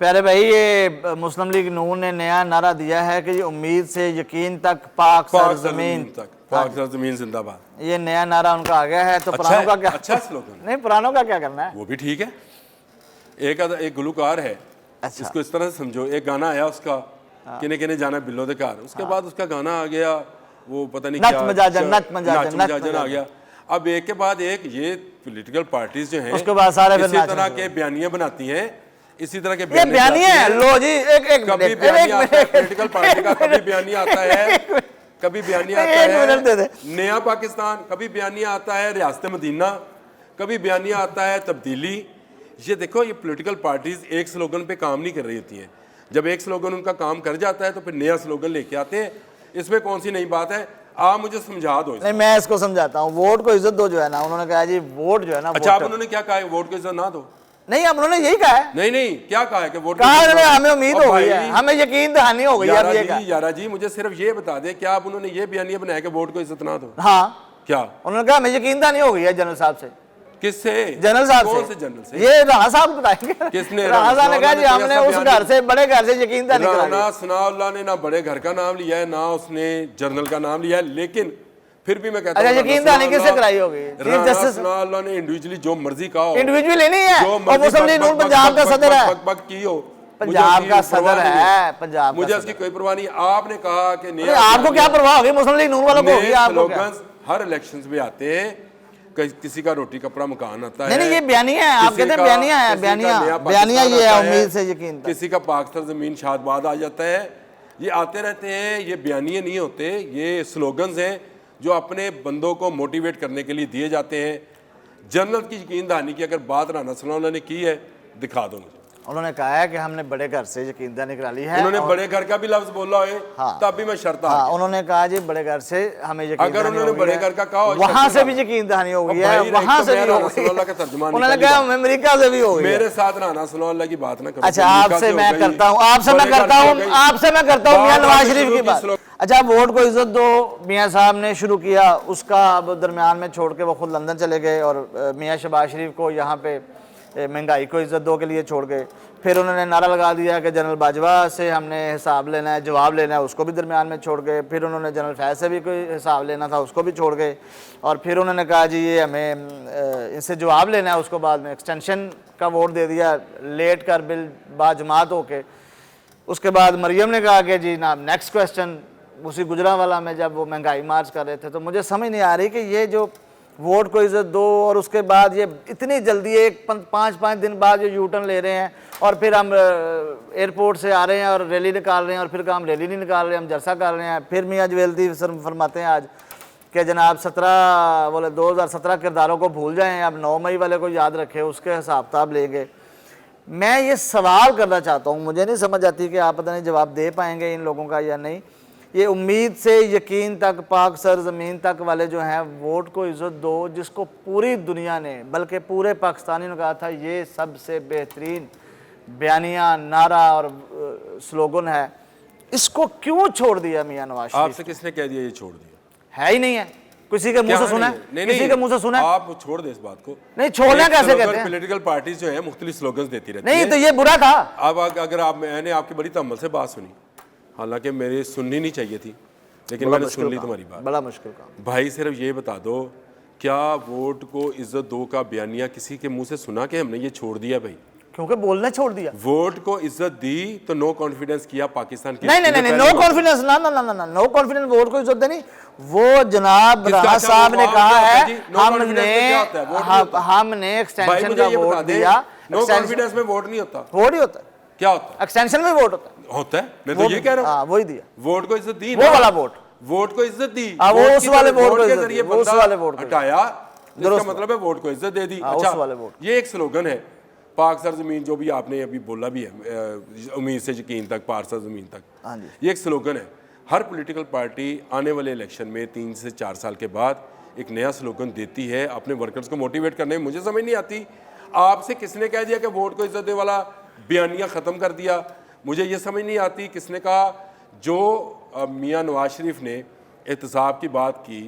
प्यारे भाई, ये मुस्लिम लीग नून ने नया नारा दिया है कि उम्मीद से यकीन तक पाक सरजमीन तक, पाक सरजमीन जिंदाबाद। ये नया नारा उनका आ गया है। तो पुरानों का क्या? अच्छा स्लोगन। नहीं, पुरानों का क्या करना है? वो भी ठीक है। एक गुलकार है, अच्छा। इसको इस तरह से समझो, एक गाना आया उसका, किने किने जाना बिल्लो दे घर, उसके बाद उसका गाना आ गया वो पता नहीं नच क्या, मजाजन, नच मजाजन, नच मजाजन आ गया। अब एक के बाद एक ये पॉलिटिकल पार्टीज जो हैं उसके बाद सारे फिर इसी नाचने तरह लगे। के बयानियां बनाती हैं, इसी तरह के ये बयानिया है। लो जी, एक कभी बयानिया आता है पॉलिटिकल पार्टी का, कभी बयानिया आता है, कभी बयानिया आता है नया पाकिस्तान, कभी बयानिया आता है रियासत मदीना, कभी बयानिया आता है तब्दीली। ये देखो, ये पॉलिटिकल पार्टीज एक स्लोगन पे काम नहीं कर रही होती हैं। जब एक स्लोगन उनका काम कर जाता है तो फिर नया स्लोगन लेके आते हैं। इसमें कौन सी नई बात है? आप मुझे समझा दो। नहीं, मैं इसको समझाता हूँ। वोट को इज्जत दो जो है ना, उन्होंने कहा जी वोट जो है ना। अच्छा, आप उन्होंने क्या कहा है? वोट को इज्जत ना दो? नहीं, अब उन्होंने यही कहा है। नहीं, क्या कहा है कि वोट कहा है हमें उम्मीद हो गई है, हमें यकीन दहानी हो गई है। यारा जी, मुझे सिर्फ ये बता दे, क्या आप उन्होंने ये बयानिया बनाया कि वोट को इज्जत ना दो? हाँ। क्या उन्होंने कहा हमें यकीन दहानी हो गई है जनरल साहब से। किससे? जनरल साहब कौन से। से जनरल से? ये राणा साहब बताएंगे। किसने? राणा साहब ने कहा जी हमने उस घर से, बड़े घर से यकीन दहानी करा दी। राणा सनाउल्लाह ने ना बड़े घर का नाम लिया है, ना उसने जनरल का नाम लिया है, लेकिन फिर भी मैं कहता हूं, यकीन दहानी किससे कराई होगी? चीफ जस्टिस सनाउल्लाह ने इंडिविजुअली जो मर्जी कहा हो, इंडिविजुअली नहीं है, और मुस्लिम लीग नून पंजाब का सदर है, बक की हो, पंजाब का सदर है, पंजाब। मुझे उसकी कोई परवाह नहीं। आपने कहा कि आपको क्या परवाह होगी? मुस्लिम लीग नून वालों को होगी। आपको हर इलेक्शंस में आते हैं, किसी का रोटी कपड़ा मकान आता है। नहीं, ये बयानिया है। आप कहते हैं बयानिया है, बयानिया ये है उम्मीद से यकीन। किसी का पाक जमीन शादबाद आ जाता है। ये आते रहते हैं, ये बयानिए नहीं होते, ये स्लोगन्स हैं जो अपने बंदों को मोटिवेट करने के लिए दिए जाते हैं। जनरल की यकीन दहानी की अगर बात राणा सनाउल्लाह ने की है, दिखा दो मुझे। उन्होंने कहा है कि हमने बड़े घर से यकीन दहानी करा ली है। उन्होंने बड़े घर का भी लफ्ज बोला है, तब भी मैं शर्त आ गया। उन्होंने कहा जी बड़े घर से हमें यकीन, अगर उन्होंने बड़े घर का कहा, वहां से भी यकीन दहानी हो गई है, वहां से भी हो गई। उन्होंने कहा अमेरिका से भी हो गई। मेरे साथ राणा सनाउल्लाह की बात ना करो। अच्छा, आपसे मैं करता हूँ, आपसे मैं करता हूँ मियां नवाज शरीफ की बात। अच्छा, वोट को इज्जत दो मियां साहब ने शुरू किया, उसका अब दरमियान में छोड़ के वो खुद लंदन चले गए और मियां शहबाज शरीफ को यहाँ पे महंगाई को इज्जत दो के लिए छोड़ गए। फिर उन्होंने नारा लगा दिया कि जनरल बाजवा से हमने हिसाब लेना है, जवाब लेना है, उसको भी दरमियान में छोड़ गए। फिर उन्होंने जनरल फैज़ से भी कोई हिसाब लेना था, उसको भी छोड़ गए। और फिर उन्होंने कहा जी ये हमें इनसे जवाब लेना है, उसको बाद में एक्सटेंशन का वोट दे दिया, लेट कर बिल बाजमात होके। उसके बाद मरियम ने कहा कि जी ना नेक्स्ट क्वेश्चन, उसी गुजरांवाला में जब वो महंगाई मार्च कर रहे थे। तो मुझे समझ नहीं आ रही कि ये जो वोट को इज्जत दो और उसके बाद ये इतनी जल्दी एक 5-5 दिन बाद जो यूटर्न ले रहे हैं, और फिर हम एयरपोर्ट से आ रहे हैं और रैली निकाल रहे हैं, और फिर हम रैली नहीं निकाल रहे हैं, हम जलसा कर रहे हैं। फिर मियां जवेल्दी फरमाते हैं आज कि जनाब 2017 किरदारों को भूल जाएं, अब 9 मई वाले को याद रखें, उसके हिसाब किताब लेंगे। मैं ये सवाल करना चाहता हूँ, मुझे नहीं समझ आती कि आप पता नहीं जवाब दे पाएंगे इन लोगों का या नहीं। ये उम्मीद से यकीन तक पाक सर ज़मीन तक वाले जो हैं, वोट को इज़्ज़त दो, जिसको पूरी दुनिया ने, बल्कि पूरे पाकिस्तानी ने कहा था ये सबसे बेहतरीन बयानिया, नारा और स्लोगन है, इसको क्यों छोड़ दिया मियां नवाज शरीफ? आपसे किसने कह दिया ये छोड़ दिया? है ही नहीं है, किसी के मुंह से सुना है? किसी के मुंह से सुना है? आप छोड़ दे इस बात को। नहीं, छोड़ना कैसे कहते हैं? पॉलिटिकल पार्टीज जो है मुख्तलिफ स्लोगन्स देती रहती है। नहीं, तो ये बुरा था। अब अगर मैंने आपकी बड़ी तम्मल से बात सुनी, हालांकि मेरी सुननी नहीं चाहिए थी, लेकिन मैंने सुन ली तुम्हारी बात। बड़ा मुश्किल काम। भाई सिर्फ ये बता दो, क्या वोट को इज्जत दो का बयानिया किसी के मुंह से सुना कि हमने ये छोड़ दिया? भाई क्योंकि बोलने छोड़ दिया। वोट को इज्जत दी तो नो कॉन्फिडेंस किया पाकिस्तान की। नहीं, नो कॉन्फिडेंस ना, नो कॉन्फिडेंस वोट को इज्जत देनी। वो जनाब राणा साहब ने कहा है हमने एक्सटेंशन का वोट दिया। नो कॉन्फिडेंस में वोट नहीं होता। वोट ही होता है। क्या होता है? एक्सटेंशन में वोट होता है। मैं तो ये कह रहा हूँ, वही दिया। वोट को इज्जत दी, वो वाला वोट, वोट को इज्जत दी, वो उस वाले वोट के जरिए हटाया, इसका मतलब है वोट को इज्जत दे दी। अच्छा, ये एक स्लोगन है पाक सर जमीन, जो भी आपने अभी बोला भी है, उम्मीद से यकीन तक, पाक सर जमीन तक, ये एक स्लोगन है। हर पॉलिटिकल पार्टी आने वाले इलेक्शन में 3 से 4 साल के बाद एक नया स्लोगन देती है अपने वर्कर्स को मोटिवेट करने में। मुझे समझ नहीं आती, आपसे किसने कह दिया कि वोट को इज्जत दे वाला बयानिया ख़त्म कर दिया? मुझे ये समझ नहीं आती किसने कहा। जो मियां नवाज शरीफ ने एहतसाब की बात की,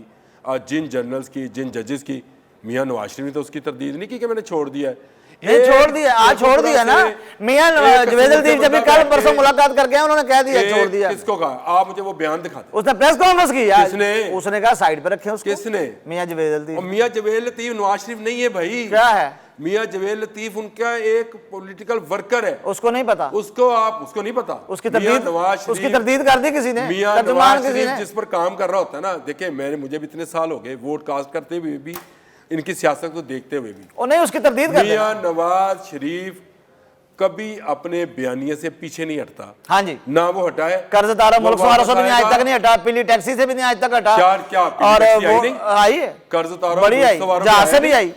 जिन जनरल्स की, जिन जजेस की, मियां नवाज शरीफ ने तो उसकी तरदीद नहीं की कि मैंने छोड़ दिया है। ये छोड़ दिया, आज छोड़ दिया ना। मियां जवेद लतीफ जब भी कल परसों मुलाकात करके आए, उन्होंने कह दिया छोड़ दिया। किसको कहा? आप मुझे वो बयान दिखा दो। उसने प्रेस कॉन्फ्रेंस की यार, किसने? उसने कहा साइड पे रखे उसको। किसने? मियां जवेद लतीफ। मियां जवेद लतीफ नवाज शरीफ नहीं है भाई। क्या है? मियां जवेद लतीफ उनका एक पॉलिटिकल वर्कर है। उसको नहीं पता? उसको नहीं पता। उसकी तरदीद कर दी किसी ने, मियां नवाज शरीफ जिस पर काम कर रहा होता है ना, देखिए मुझे भी इतने साल हो गए वोट कास्ट करते हुए भी, इनकी सियासत को देखते हुए भी, और नहीं उसकी तरदीद कर। मियां नवाज शरीफ कभी अपने बयानिए से पीछे नहीं हटता। हाँ जी, ना वो हटा है। कर्ज तारा मुल्क सवारों से भी नहीं आज तक नहीं हटा, पीली टैक्सी से भी नहीं आज तक हटा। क्या और आई है, कर्ज तारा बड़ी आई, जहां से भी आई।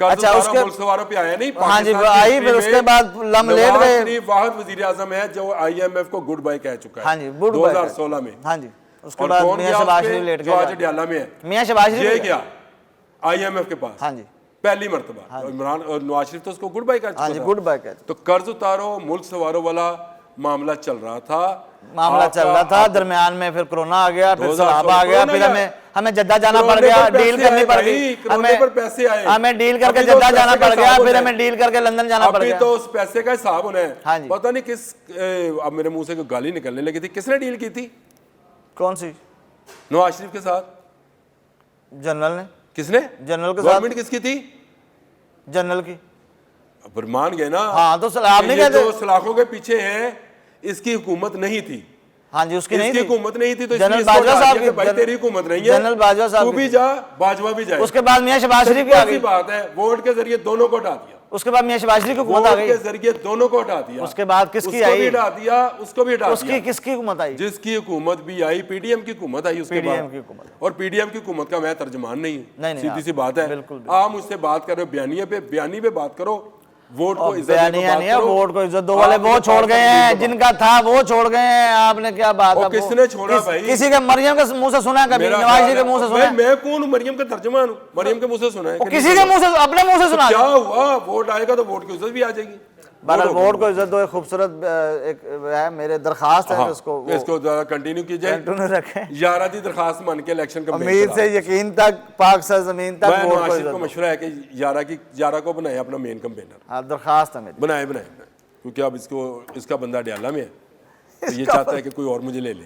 अच्छा, उसके मुल्क सवारों पे आया नहीं। हाँ जी, आई, फिर उसके बाद लम लेट गए। वाहिद वजीर आजम है जो IMF को गुड बाय कह चुका है। हाँ जी, 2016 में। हाँ जी, उसके बाद मियां शहबाज शरीफ लेट गए, आज डयाला में है। मियां शहबाज शरीफ ये गया IMF के पास। हाँ जी, पहली मर्तबा। इमरान और नवाज शरीफ तो उसको गुड बाय कर चुका। हाँ जी, गुड बाय कर। तो कर्ज उतारो मुल्क सवारों वाला मामला चल रहा था। दरमियान में फिर कोरोना आ गया, फिर सैलाब आ गया, फिर हमें जद्दा जाना पड़ गया, डील करनी पड़ गई, हमें डील करके जद्दा जाना पड़ गया, फिर हमें डील करके लंदन जाना पड़ गया। तो उस पैसे का हिसाब होना है। हाँ जी, पता नहीं किस, अब मेरे मुंह से कोई गाली निकलने लगी थी, किसने डील की थी? कौन सी? नवाज शरीफ के साथ, जनरल ने। किसने? जनरल के साथ। गवर्नमेंट किसकी थी? जनरल की। पर मान गए ना। हाँ, तो आप नहीं कहते? जो सलाखों के पीछे है, इसकी हुकूमत नहीं थी। हाँ जी, उसकी नहीं थी, हुकूमत नहीं थी, तो जनरल बाजवा साहब की। भाई तेरी हुकूमत नहीं है, जनरल बाजवा साहब तू भी जा, बाजवा भी जाए। उसके बाद मियां शहबाज शरीफ की आ गई बात है, वोट के जरिए दोनों को हटा दिया। उसके बाद मियां शहबाज शरीफ की हुकूमत आ गई, के जरिए दोनों को हटा दिया। उसके बाद किसकी आई? हटा दिया, उसको भी हटा दिया। उसकी किसकी हुकूमत आई? जिसकी हुकूमत भी आई, PDM की हुकूमत आई उसके बाद। और PDM की हुकूमत का मैं तर्जुमान नहीं हूँ, सीधी सी बात है। आप मुझसे बात कर रहे हो बयानी पे बात करो, वोट को इज्जत दो, वोट को इज्जत दो वाले वो छोड़ गए हैं, जिनका था वो छोड़ गए हैं। आपने क्या बात है? किसने छोड़ा भाई? किसी के मरियम के मुंह से सुना, कभी नवाज शरीफ के मुंह से सुना? मैं कौन हूं? मरियम का तर्जुमान हूं, मरियम के मुंह से सुना है। किसी के मुंह से, अपने मुंह से सुना? क्या हुआ? वोट आएगा तो वोट की इज्जत भी आ जाएगी। बहरहाल वोट को इज्जत दो, एक खूबसूरत एक है मेरे दरखास्त है, इसको कंटिन्यू कीजिए, कंटिन्यू रखें। याराती दरखास्त मान के इलेक्शन का उम्मीद से यकीन तक, पाक से जमीन तक वोट को इज्जत को मशवरा है कि यारा को बनाए अपना मेन कैंपेनर। हाँ, दरखास्त है मेरी। बनाए, क्योंकि अब इसका बंदा डयाला में है, तो ये चाहता है कि कोई और मुझे ले ले।